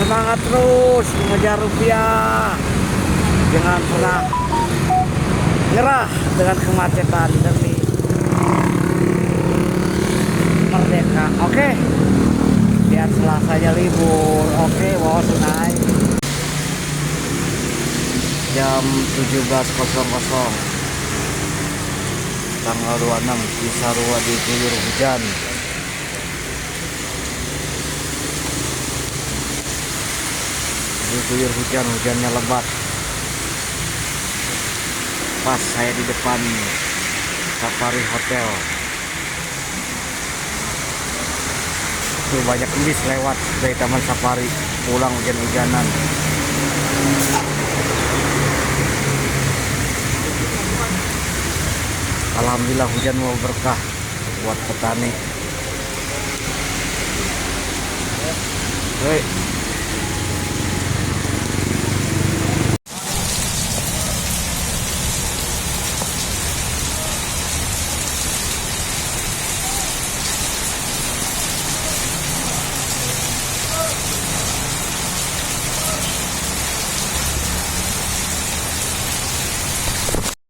Semangat terus mengejar rupiah. Jangan pernah nyerah dengan kemacetan demi merdeka. Oke, biar Selasanya libur. Oke, bawa sunai. Jam 17.00 tanggal 26 cisarua diguyur hujan. Diguyur hujan, hujannya lebat. Pas saya di depan Safari Hotel. Tuh banyak bis lewat dari Taman Safari pulang hujan-hujanan. Alhamdulillah hujan mau berkah buat petani. Hei.